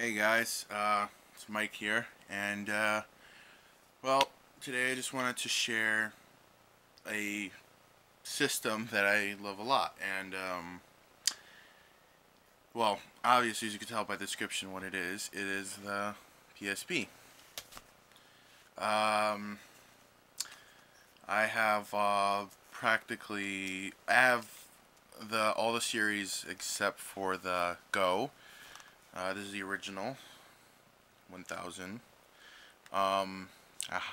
Hey guys, it's Mike here, and well, today I just wanted to share a system that I love a lot, and well, obviously as you can tell by the description what it is the PSP. I have I have all the series except for the Go. This is the original 1000.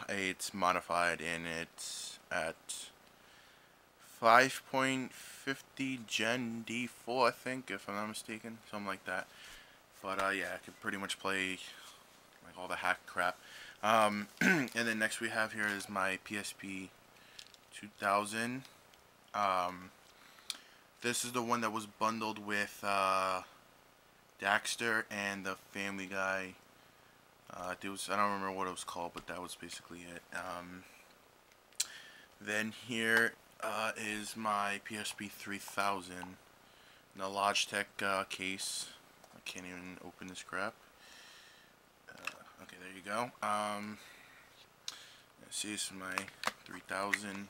It's modified and it's at 5.50 Gen D4, I think, if I'm not mistaken, something like that. But yeah, I can pretty much play like all the hack crap. And then next we have here is my PSP 2000. This is the one that was bundled with Daxter and the Family Guy. I don't remember what it was called, but that was basically it. Then here is my PSP 3000 in a Logitech case. I can't even open this crap. Okay, there you go. See, this is my 3000.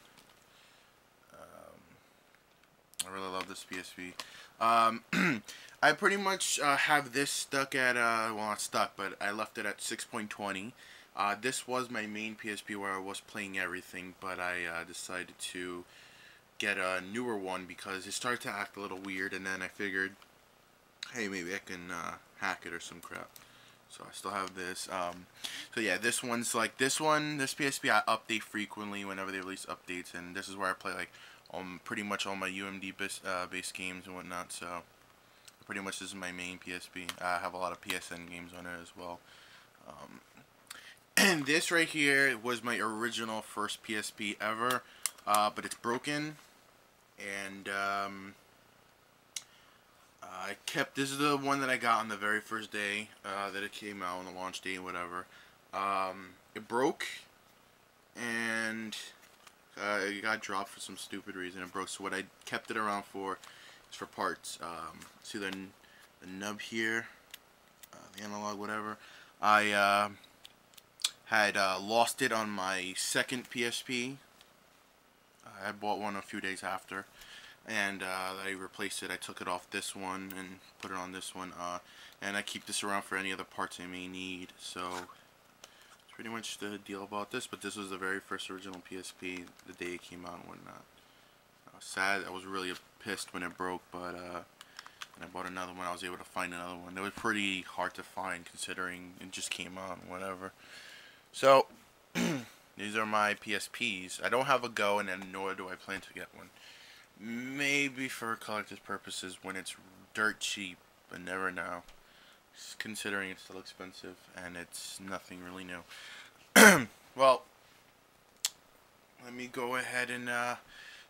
I really love this PSP. I pretty much have this stuck at, well, not stuck, but I left it at 6.20. This was my main PSP where I was playing everything, but I decided to get a newer one because it started to act a little weird, and then I figured, hey, maybe I can hack it or some crap. So I still have this. So yeah, this one's like this PSP I update frequently whenever they release updates, and this is where I play like pretty much all my UMD based games and whatnot. So pretty much this is my main PSP. I have a lot of PSN games on it as well. And this right here was my original first PSP ever, but it's broken, and I kept, this is the one that I got on the very first day that it came out, on the launch day, whatever. It broke, and it got dropped for some stupid reason. It broke, so what I kept it around for is for parts. See the nub here, the analog, whatever. I had lost it on my second PSP. I bought one a few days after, and I replaced it. I took it off this one and put it on this one, and I keep this around for any other parts I may need. So that's pretty much the deal about this. But this was the very first original PSP, the day it came out and whatnot. I was sad. I was really pissed when it broke, but when I bought another one, I was able to find another one. It was pretty hard to find considering it just came out and whatever. So these are my PSPs. I don't have a Go, and then nor do I plan to get one. Maybe for collector's purposes when it's dirt cheap, but never now. Considering it's still expensive and it's nothing really new. Well, let me go ahead and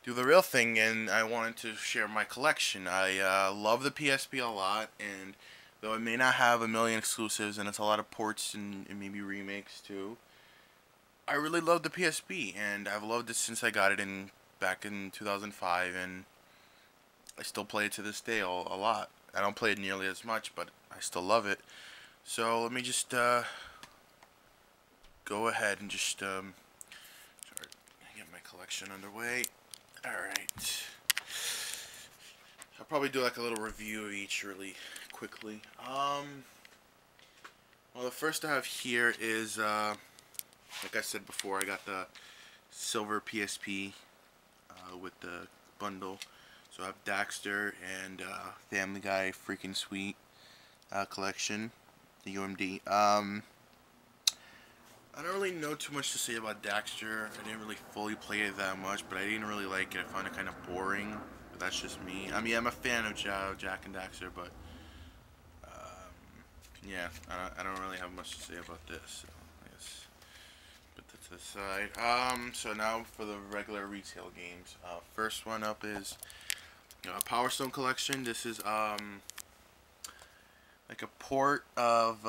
do the real thing, and I wanted to share my collection. I love the PSP a lot, and though it may not have a million exclusives and it's a lot of ports and maybe remakes too, I really love the PSP, and I've loved it since I got it back in 2005, and I still play it to this day a lot. I don't play it nearly as much, but I still love it. So let me just go ahead and just start get my collection underway. Alright. I'll probably do like a little review of each really quickly. Well, the first I have here is, like I said before, I got the silver PSP with the bundle. So I have Daxter and Family Guy Freaking Sweet collection, the UMD. I don't really know too much to say about Daxter. I didn't really fully play it that much, but I didn't really like it. I found it kind of boring, but that's just me. I mean, I'm a fan of Jack and Daxter, but yeah, I don't really have much to say about this. So I guess put that to the side. So now for the regular retail games. First one up is Power Stone Collection. This is like a port of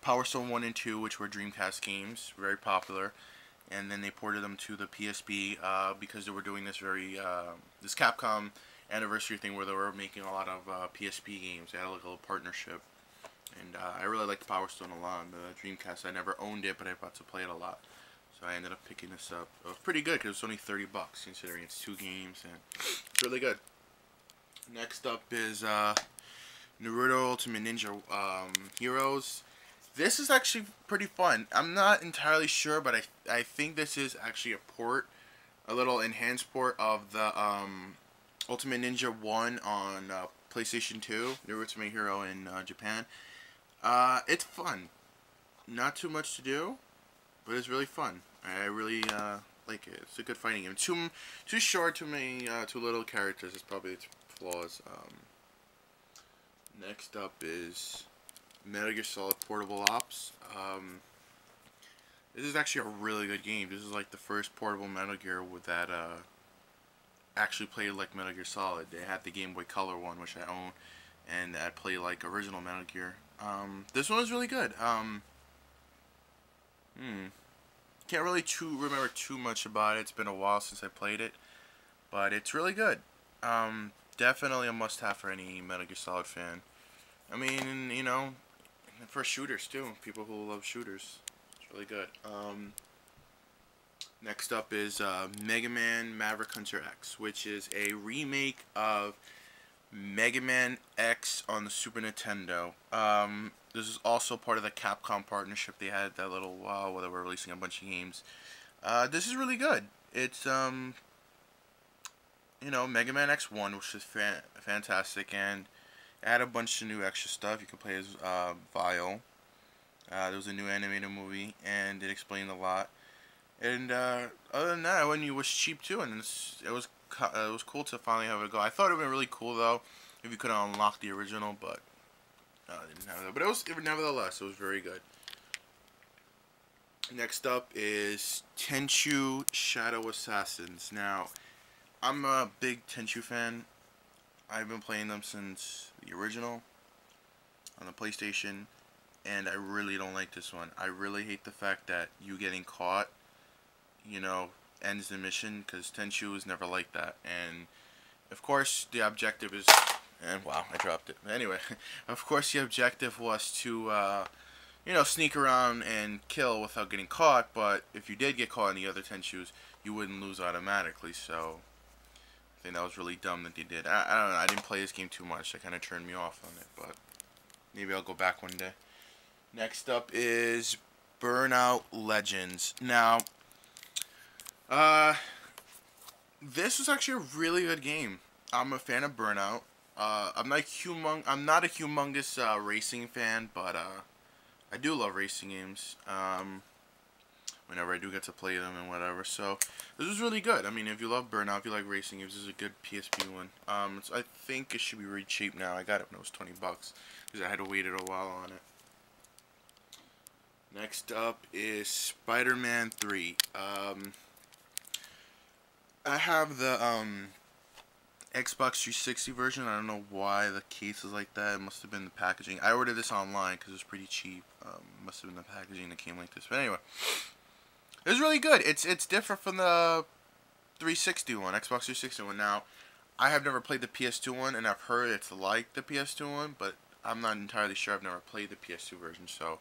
Power Stone 1 and 2, which were Dreamcast games, very popular, and then they ported them to the PSP because they were doing this this Capcom anniversary thing where they were making a lot of PSP games. They had like a little partnership. And I really like the Power Stone a lot. The Dreamcast, I never owned it, but I got to play it a lot. So I ended up picking this up. It was pretty good because it was only $30, considering it's 2 games, and it's really good. Next up is Naruto Ultimate Ninja Heroes. This is actually pretty fun. I'm not entirely sure, but I think this is actually a port, a little enhanced port of the Ultimate Ninja 1 on PlayStation 2, Naruto Ultimate Hero in Japan. It's fun. Not too much to do, but it's really fun. I really like it. It's a good fighting game. Too short, too many, too little characters is probably its flaws. Next up is Metal Gear Solid Portable Ops. This is actually a really good game. This is like the first portable Metal Gear with that actually played like Metal Gear Solid. They had the Game Boy Color one, which I own, and I played like original Metal Gear. This one was really good. Can't really remember too much about it. It's been a while since I played it, but it's really good. Definitely a must-have for any Metal Gear Solid fan. I mean, you know, for shooters too. People who love shooters. It's really good. Next up is Mega Man Maverick Hunter X, which is a remake of Mega Man X on the Super Nintendo. This is also part of the Capcom partnership. They had that little while where they were releasing a bunch of games. This is really good. It's you know, Mega Man X1, which is fantastic, and it had a bunch of new extra stuff. You can play as Vile. There was a new animated movie, and it explained a lot. And other than that, it was cheap too, and it was cool to finally have it go. I thought it would be really cool though if you could unlock the original, but they didn't have that. But nevertheless, it was very good. Next up is Tenchu Shadow Assassins. Now, I'm a big Tenchu fan. I've been playing them since the original on the PlayStation, and I really don't like this one. I really hate the fact that you getting caught, you know, ends the mission, because Tenchu is never like that. And of course the objective is, and wow, I dropped it. Anyway, of course the objective was to you know, sneak around and kill without getting caught, but if you did get caught in the other Tenchus, you wouldn't lose automatically. So I think that was really dumb that they did. I don't know, I didn't play this game too much. That kind of turned me off on it, but maybe I'll go back one day. Next up is Burnout Legends. Now, this was actually a really good game. I'm a fan of Burnout. I'm not a humongous racing fan, but I do love racing games. Whenever I do get to play them and whatever. So this was really good. I mean, if you love Burnout, if you like racing games, this is a good PSP one. I think it should be really cheap now. I got it when it was $20 because I had to wait a while on it. Next up is SpiderMan III. I have the Xbox 360 version. I don't know why the case is like that. It must have been the packaging. I ordered this online because it was pretty cheap. Must have been the packaging that came like this. But anyway, it was really good. It's different from the 360 one, Xbox 360 one. Now, I have never played the PS2 one, and I've heard it's like the PS2 one, but I'm not entirely sure. I've never played the PS2 version, so.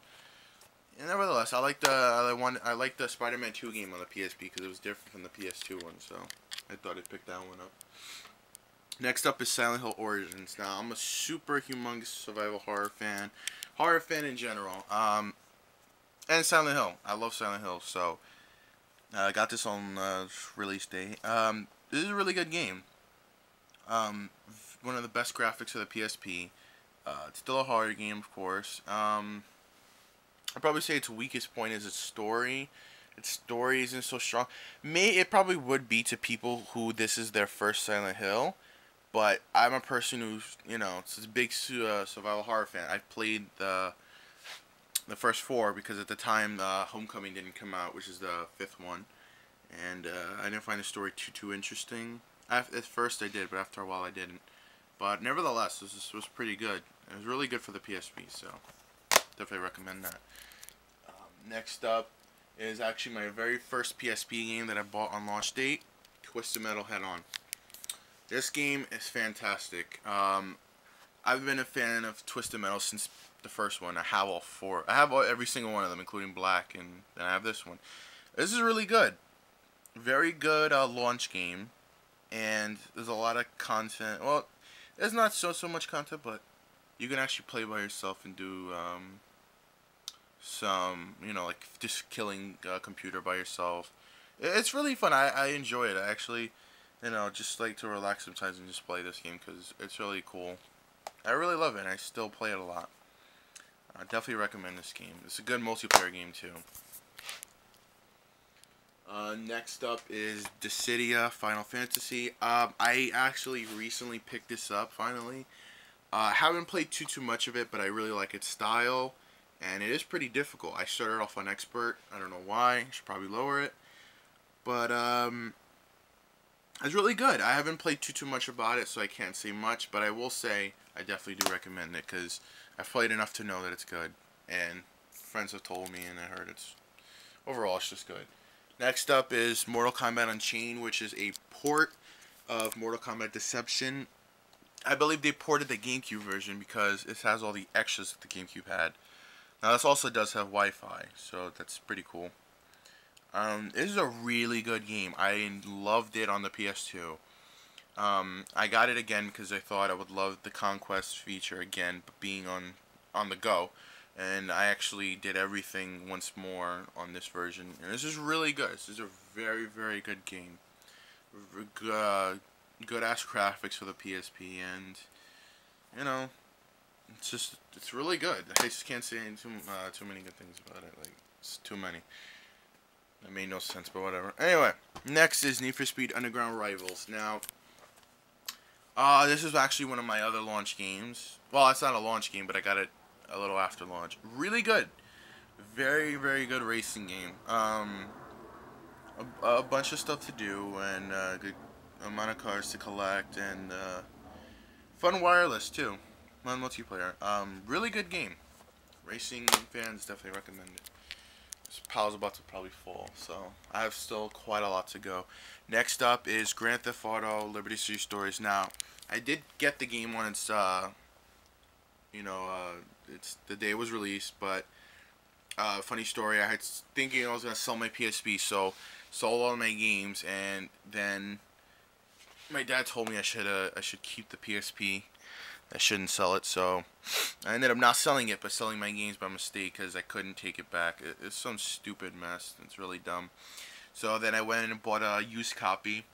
And nevertheless, I like the Spider-Man 2 game on the PSP because it was different from the PS2 one, so I thought I'd pick that one up. Next up is Silent Hill Origins. Now, I'm a super humongous survival horror fan in general, and Silent Hill. I love Silent Hill, so I got this on release day. This is a really good game. One of the best graphics of the PSP. It's still a horror game, of course. I'd probably say its weakest point is its story. Its story isn't so strong. It probably would be to people who this is their first Silent Hill, but I'm a person who's, you know, it's a big survival horror fan. I've played the first 4 because at the time Homecoming didn't come out, which is the 5th one, and I didn't find the story too interesting. At first I did, but after a while I didn't. But nevertheless, this was pretty good. It was really good for the PSP, so definitely recommend that. Next up is actually my very first PSP game that I bought on launch date, Twisted Metal Head-On. This game is fantastic. I've been a fan of Twisted Metal since the first one. I have all 4. I have every single one of them, including Black, and then I have this one. This is really good. Very good launch game, and there's a lot of content. Well, there's not so much content, but you can actually play by yourself and do some, you know, like just killing a computer by yourself. It's really fun. I enjoy it. I actually, you know, just like to relax sometimes and just play this game because it's really cool. I really love it, and I still play it a lot. I definitely recommend this game. It's a good multiplayer game too. Next up is Dissidia Final Fantasy. I actually recently picked this up, finally. I haven't played too much of it, but I really like its style, and it is pretty difficult. I started off on Expert. I don't know why. I should probably lower it. But, it's really good. I haven't played too much about it, so I can't say much, but I will say I definitely do recommend it, because I've played enough to know that it's good, and friends have told me, and I heard overall it's just good. Next up is Mortal Kombat Unchained, which is a port of Mortal Kombat Deception. I believe they ported the GameCube version because it has all the extras that the GameCube had. Now this also does have Wi-Fi, so that's pretty cool. This is a really good game. I loved it on the PS2. I got it again because I thought I would love the Conquest feature again, but being on the go. And I actually did everything once more on this version. And this is really good. This is a very, very good game. Good ass graphics for the PSP, and you know, it's really good. I just can't say too many good things about it. Like, it's too many. That made no sense, but whatever. Anyway, next is NFS Underground Rivals. Now, this is actually one of my other launch games. Well, it's not a launch game, but I got it a little after launch. Really good. Very, very good racing game. A bunch of stuff to do, and good amount of cars to collect, and fun wireless too. Fun multiplayer. Really good game. Racing fans definitely recommend it. This pal's about to probably fall, so I have still quite a lot to go. Next up is Grand Theft Auto Liberty City Stories. Now, I did get the game when it's it's the day it was released, but funny story, I had thinking I was gonna sell my PSP, so sold all my games, and then my dad told me I should keep the PSP. I shouldn't sell it, so I ended up not selling it, but selling my games by mistake because I couldn't take it back. It's some stupid mess. It's really dumb. So then I went and bought a used copy,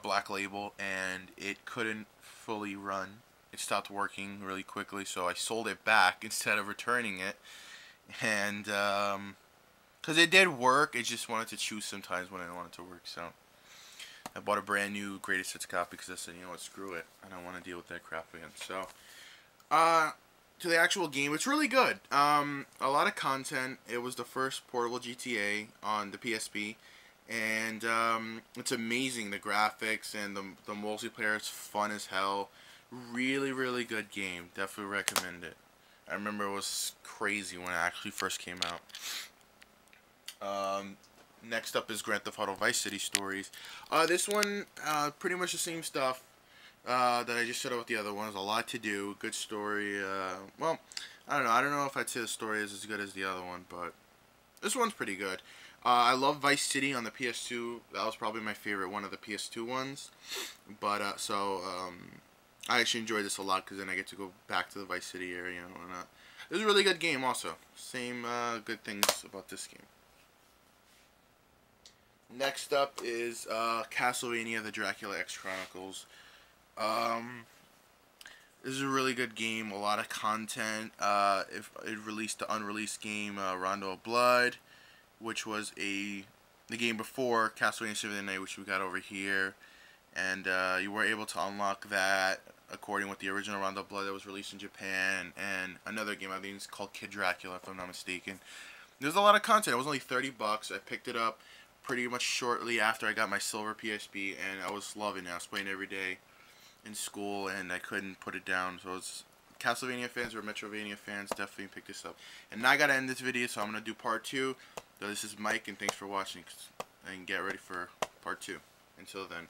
Black Label, and it couldn't fully run. It stopped working really quickly, so I sold it back instead of returning it. And because it did work, it just wanted to choose sometimes when I wanted to work. So I bought a brand new greatest hits copy because I said, you know what, screw it. I don't want to deal with that crap again. So, to the actual game, it's really good. A lot of content. It was the first portable GTA on the PSP, and it's amazing. The graphics and the multiplayer is fun as hell. Really, really good game. Definitely recommend it. I remember it was crazy when it actually first came out. Next up is Grand Theft Auto Vice City Stories. This one, pretty much the same stuff that I just said about the other ones. A lot to do, good story. Well, I don't know. I don't know if I'd say the story is as good as the other one, but this one's pretty good. I love Vice City on the PS2. That was probably my favorite one of the PS2 ones. But I actually enjoyed this a lot because then I get to go back to the Vice City area and whatnot. It was a really good game also. Same good things about this game. Next up is Castlevania: The Dracula X Chronicles. This is a really good game. A lot of content. It released the unreleased game Rondo of Blood, which was the game before Castlevania Symphony of the Night, which we got over here, and you were able to unlock that according with the original Rondo of Blood that was released in Japan, and another game I think it's called Kid Dracula, if I'm not mistaken. There's a lot of content. It was only $30. I picked it up pretty much shortly after I got my silver PSP, and I was loving it. I was playing every day in school, and I couldn't put it down. So it's Castlevania fans or Metrovania fans, definitely pick this up. And now I gotta end this video, so I'm gonna do part 2. So this is Mike, and thanks for watching, and get ready for part 2. Until then.